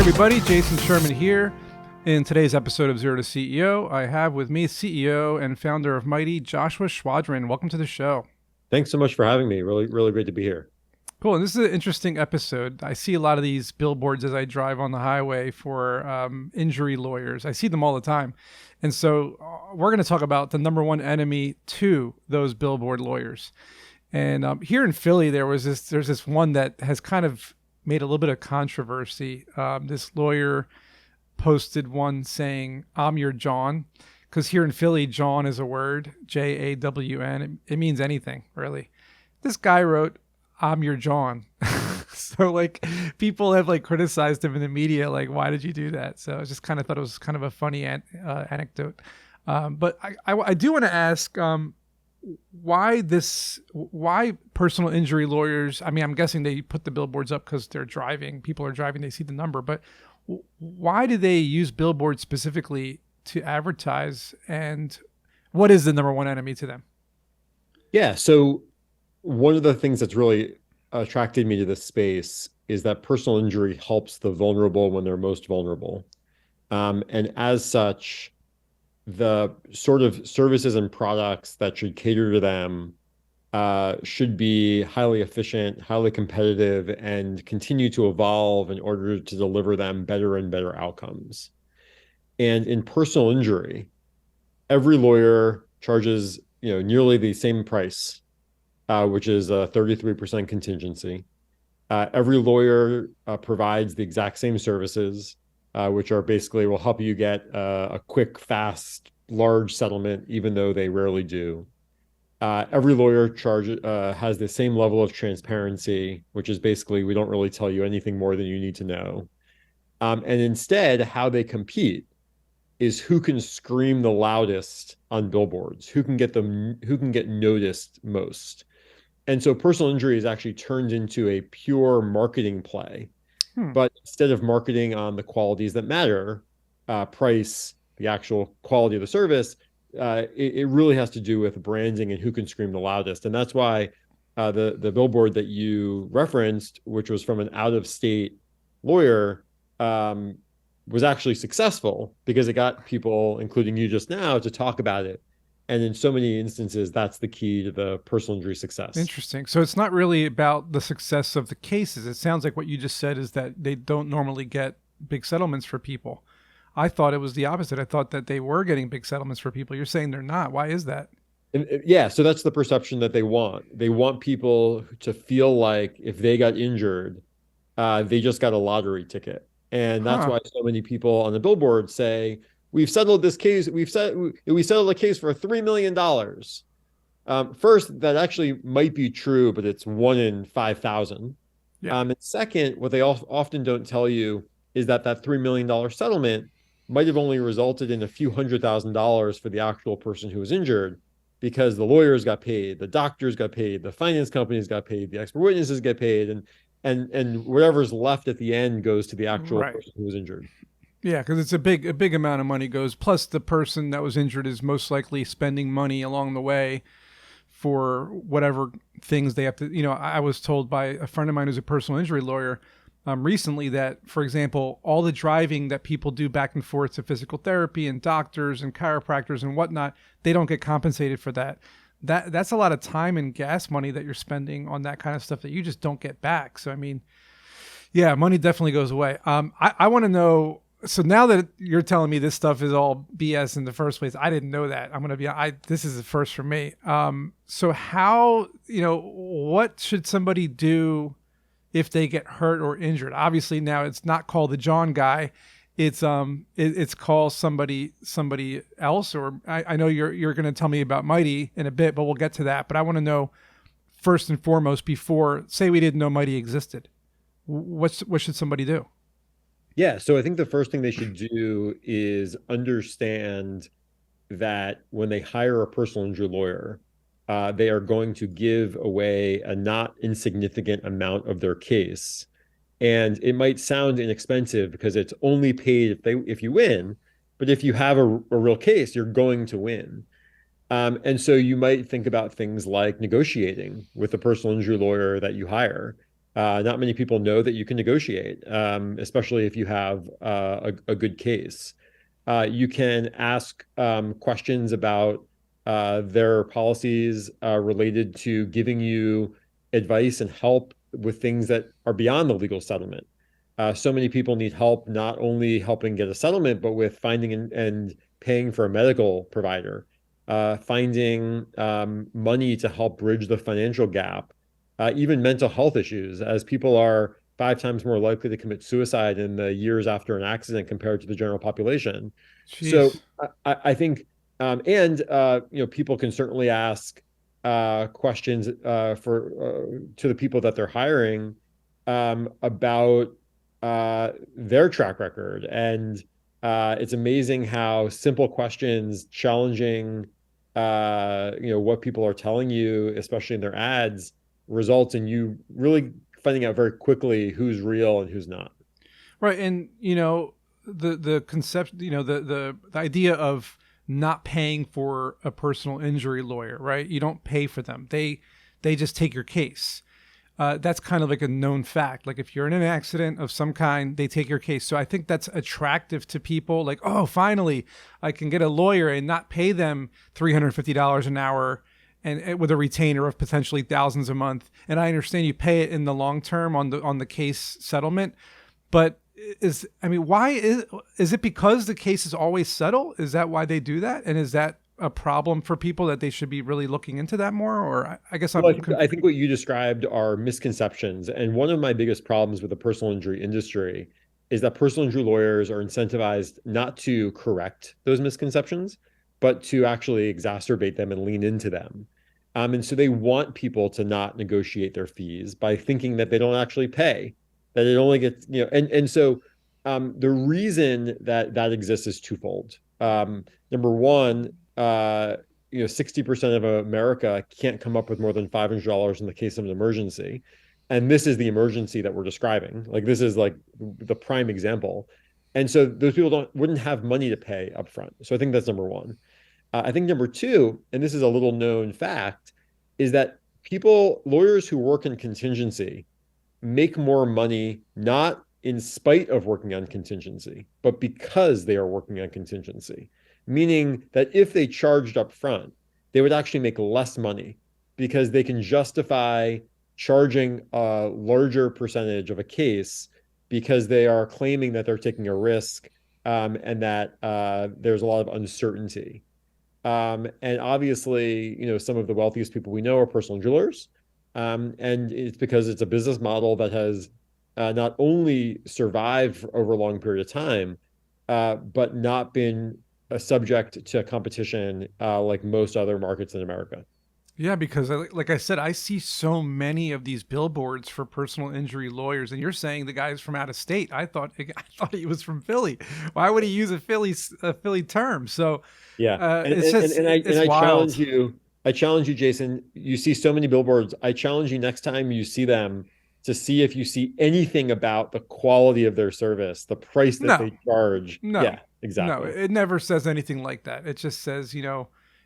everybody, Jason Sherman here. In today's episode of Zero to CEO, I have with me CEO and founder of Mighty, Joshua Schwadron. Welcome to the show. Thanks so much for having me. Really great to be here. Cool. And this is an interesting episode. I see a lot of these billboards as I drive on the highway for injury lawyers. I see them all the time. And so we're going to talk about the number one enemy to those billboard lawyers. And here in Philly, there's this one that has kind of made a little bit of controversy. This lawyer posted one saying, "I'm your John," because here in Philly, John is a word, Jawn. It means anything, really. This guy wrote, "I'm your John." So like people have like criticized him in the media, like, why did you do that? So I just kind of thought it was kind of a funny anecdote. But I do want to ask, why personal injury lawyers? I mean, I'm guessing they put the billboards up because they're driving. People are driving. They see the number. But why do they use billboards specifically to advertise? And what is the number one enemy to them? Yeah. So one of the things that's really attracted me to this space is that personal injury helps the vulnerable when they're most vulnerable. And as such, the sort of services and products that should cater to them should be highly efficient, highly competitive, and continue to evolve in order to deliver them better and better outcomes. And in personal injury, every lawyer charges nearly the same price, which is a 33% contingency. Every lawyer provides the exact same services, which are basically will help you get a quick, fast, large settlement, even though they rarely do. Every lawyer has the same level of transparency, which is basically we don't really tell you anything more than you need to know. And instead, how they compete is who can scream the loudest on billboards, who can get noticed most. And so personal injury is actually turned into a pure marketing play. But instead of marketing on the qualities that matter, price, the actual quality of the service, it really has to do with branding and who can scream the loudest. And that's why the billboard that you referenced, which was from an out-of-state lawyer, was actually successful because it got people, including you just now, to talk about it. And in so many instances, that's the key to the personal injury success. Interesting. So it's not really about the success of the cases. It sounds like what you just said is that they don't normally get big settlements for people. I thought it was the opposite. I thought that they were getting big settlements for people. You're saying they're not. Why is that? Yeah, so that's the perception that they want. They want people to feel like if they got injured, they just got a lottery ticket. And that's why so many people on the billboard say, we've settled this case. We settled a case for $3 million. First, that actually might be true, but it's 1 in 5,000. Yeah. And second, what they often don't tell you is that $3 million settlement might have only resulted in a few $100,000 for the actual person who was injured, because the lawyers got paid, the doctors got paid, the finance companies got paid, the expert witnesses get paid, and whatever's left at the end goes to the actual person who was injured. Yeah, because it's a big amount of money goes. Plus, the person that was injured is most likely spending money along the way for whatever things they have to. I was told by a friend of mine who's a personal injury lawyer recently that, for example, all the driving that people do back and forth to physical therapy and doctors and chiropractors and whatnot, they don't get compensated for that. That's a lot of time and gas money that you're spending on that kind of stuff that you just don't get back. So, I mean, yeah, money definitely goes away. I want to know. So now that you're telling me this stuff is all BS in the first place, I didn't know that. This is the first for me. So how, what should somebody do if they get hurt or injured? Obviously now it's not called the John guy. It's called somebody else, or I know you're going to tell me about Mighty in a bit, but we'll get to that. But I want to know first and foremost, before, say we didn't know Mighty existed, what should somebody do? Yeah, so I think the first thing they should do is understand that when they hire a personal injury lawyer, they are going to give away a not insignificant amount of their case. And it might sound inexpensive because it's only paid if you win, but if you have a real case, you're going to win. And so you might think about things like negotiating with the personal injury lawyer that you hire. Not many people know that you can negotiate, especially if you have a good case. You can ask questions about their policies related to giving you advice and help with things that are beyond the legal settlement. So many people need help, not only helping get a settlement, but with finding and paying for a medical provider, finding money to help bridge the financial gap, even mental health issues, as people are 5 times more likely to commit suicide in the years after an accident compared to the general population. So Jeez. I think, people can certainly ask questions to the people that they're hiring about their track record. And it's amazing how simple questions, challenging, what people are telling you, especially in their ads, results in you really finding out very quickly who's real and who's not. Right, and the concept, the idea of not paying for a personal injury lawyer, right? You don't pay for them. They just take your case. That's kind of like a known fact. Like if you're in an accident of some kind, they take your case. So I think that's attractive to people. Like, oh, finally, I can get a lawyer and not pay them $350 an hour, and with a retainer of potentially thousands a month. And I understand you pay it in the long term on the case settlement, but why is it because the cases always settle? Is that why they do that? And is that a problem for people that they should be really looking into that more? Or I guess Well, I think what you described are misconceptions. And one of my biggest problems with the personal injury industry is that personal injury lawyers are incentivized not to correct those misconceptions, but to actually exacerbate them and lean into them. And so they want people to not negotiate their fees by thinking that they don't actually pay, that it only gets, and so the reason that that exists is twofold. Number one, 60% of America can't come up with more than $500 in the case of an emergency. And this is the emergency that we're describing. Like this is like the prime example. And so those people wouldn't have money to pay upfront. So I think that's number one. I think number two, and this is a little known fact, is that lawyers who work in contingency make more money not in spite of working on contingency, but because they are working on contingency. Meaning that if they charged up front, they would actually make less money because they can justify charging a larger percentage of a case because they are claiming that they're taking a risk, and that there's a lot of uncertainty. And obviously, some of the wealthiest people we know are personal injury lawyers. And it's because it's a business model that has not only survived for over a long period of time, but not been subject to competition like most other markets in America. Yeah, because like I said, I see so many of these billboards for personal injury lawyers, and you're saying the guy's from out of state. I thought he was from Philly. Why would he use a Philly term? So Yeah, it's just and it's I wild. challenge you, Jason. You see so many billboards. I challenge you next time you see them to see if you see anything about the quality of their service, the price that No, they charge. no, Yeah, no. exactly. It never says anything like that. It just says,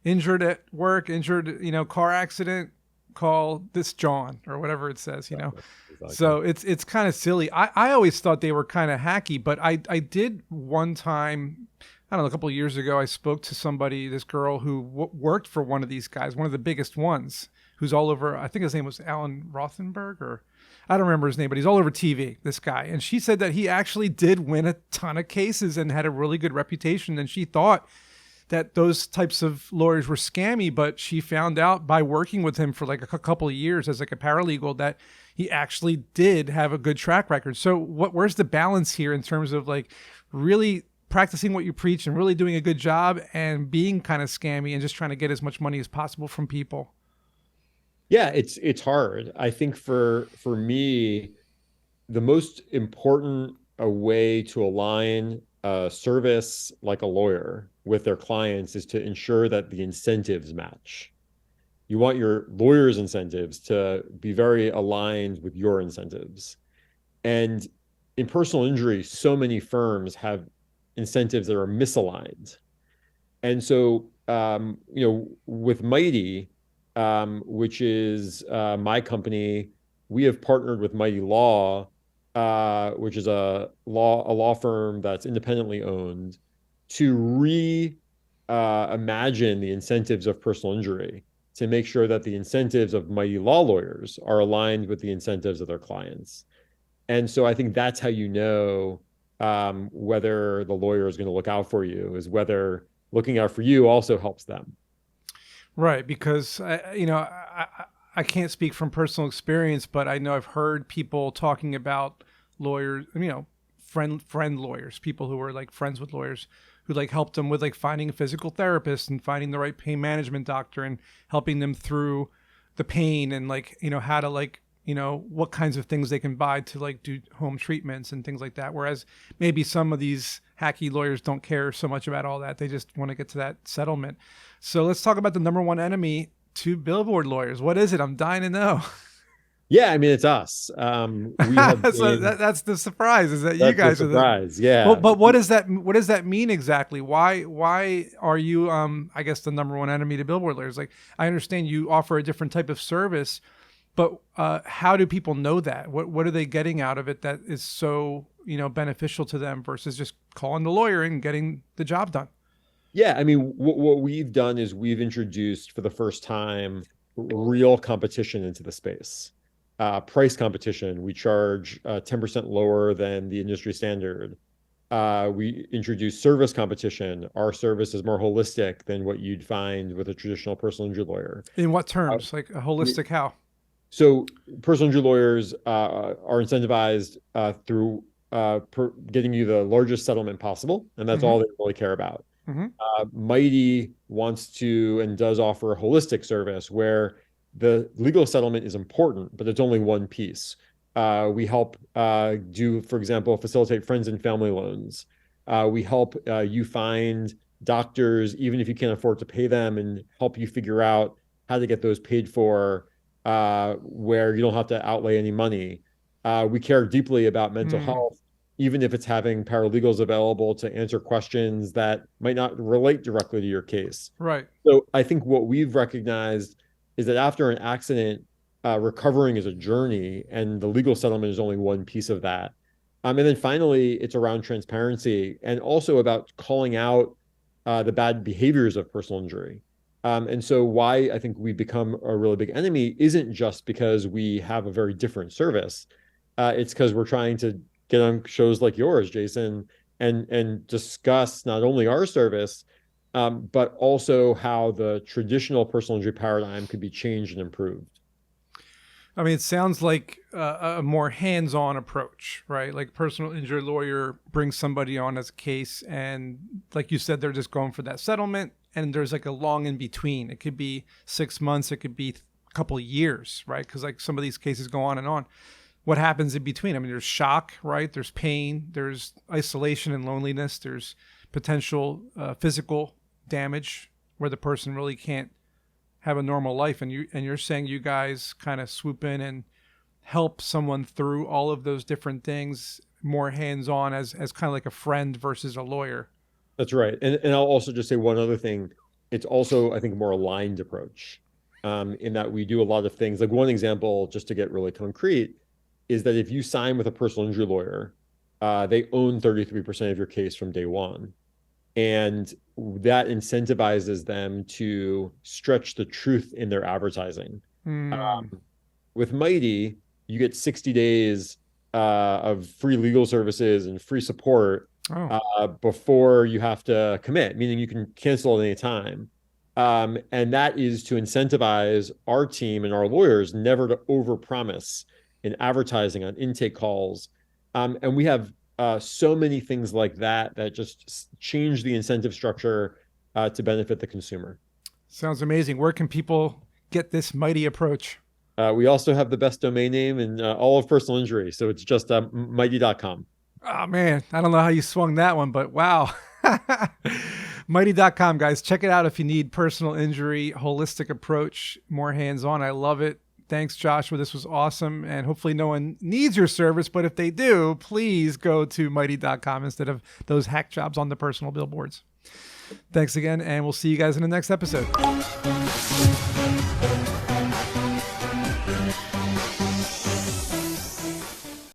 injured at work, injured, car accident, call this John. Or whatever it says. Exactly. Exactly. So it's kind of silly. I always thought they were kind of hacky, but I did one time, I don't know, a couple of years ago, I spoke to somebody, this girl who worked for one of these guys, one of the biggest ones, who's all over. I think his name was Alan Rothenberg, or I don't remember his name, but he's all over TV, this guy. And she said that he actually did win a ton of cases and had a really good reputation. And she thought that those types of lawyers were scammy, but she found out by working with him for like a couple of years as like a paralegal that he actually did have a good track record. So where's the balance here in terms of like really practicing what you preach and really doing a good job and being kind of scammy and just trying to get as much money as possible from people? Yeah, it's hard. I think for me, the most important way to align a service like a lawyer with their clients is to ensure that the incentives match. You want your lawyer's incentives to be very aligned with your incentives. And in personal injury, so many firms have incentives that are misaligned. And so, with Mighty, which is my company, we have partnered with Mighty Law, which is a law firm that's independently owned, to imagine the incentives of personal injury, to make sure that the incentives of Mighty Law lawyers are aligned with the incentives of their clients. And so I think that's how you know whether the lawyer is going to look out for you, is whether looking out for you also helps them. Right, because I can't speak from personal experience, but I know I've heard people talking about lawyers, friend lawyers, people who were like friends with lawyers who like helped them with like finding a physical therapist and finding the right pain management doctor and helping them through the pain and like, how to like, what kinds of things they can buy to like do home treatments and things like that. Whereas maybe some of these hacky lawyers don't care so much about all that. They just want to get to that settlement. So let's talk about the number one enemy to Billboard lawyers. What is it? I'm dying to know. Yeah, I mean, it's us. We have So that's the surprise, is that you guys are the surprise. Yeah. But what does that mean exactly? Why are you I guess the number one enemy to Billboard lawyers? Like, I understand you offer a different type of service, but how do people know that? What are they getting out of it that is so, beneficial to them versus just calling the lawyer and getting the job done? Yeah, I mean, what we've done is we've introduced for the first time real competition into the space. Price competition. We charge 10% lower than the industry standard. We introduce service competition. Our service is more holistic than what you'd find with a traditional personal injury lawyer. In what terms? Like a holistic how? So personal injury lawyers are incentivized through getting you the largest settlement possible, and that's all they really care about. Mighty wants to and does offer a holistic service where the legal settlement is important, but it's only one piece. We help for example, facilitate friends and family loans. We help you find doctors, even if you can't afford to pay them, and help you figure out how to get those paid for where you don't have to outlay any money. We care deeply about mental health, even if it's having paralegals available to answer questions that might not relate directly to your case. Right. So I think what we've recognized is that after an accident, recovering is a journey, and the legal settlement is only one piece of that. And then finally, it's around transparency and also about calling out the bad behaviors of personal injury. And so why I think we've become a really big enemy isn't just because we have a very different service. It's because we're trying to get on shows like yours, Jason, and discuss not only our service, but also how the traditional personal injury paradigm could be changed and improved. I mean, it sounds like a more hands-on approach, right? Like personal injury lawyer brings somebody on as a case, and like you said, they're just going for that settlement, and there's like a long in between. It could be 6 months, it could be a couple of years, right? Because like some of these cases go on and on. What happens in between? I mean, there's shock, right? There's pain, there's isolation and loneliness, there's potential physical damage where the person really can't have a normal life, and you're saying you guys kind of swoop in and help someone through all of those different things, more hands-on as kind of like a friend versus a lawyer. That's right. And I'll also just say one other thing. It's also, I think, a more aligned approach in that we do a lot of things. Like one example, just to get really concrete, is that if you sign with a personal injury lawyer, they own 33% of your case from day one. And that incentivizes them to stretch the truth in their advertising. With Mighty, you get 60 days of free legal services and free support before you have to commit, meaning you can cancel at any time. And that is to incentivize our team and our lawyers never to overpromise in advertising on intake calls. And we have so many things like that just change the incentive structure to benefit the consumer. Sounds amazing. Where can people get this Mighty approach? We also have the best domain name in all of personal injury. So it's just mighty.com. Oh, man. I don't know how you swung that one, but wow. Mighty.com, guys. Check it out if you need personal injury, holistic approach, more hands-on. I love it. Thanks, Joshua. This was awesome. And hopefully no one needs your service. But if they do, please go to mighty.com instead of those hack jobs on the personal billboards. Thanks again. And we'll see you guys in the next episode.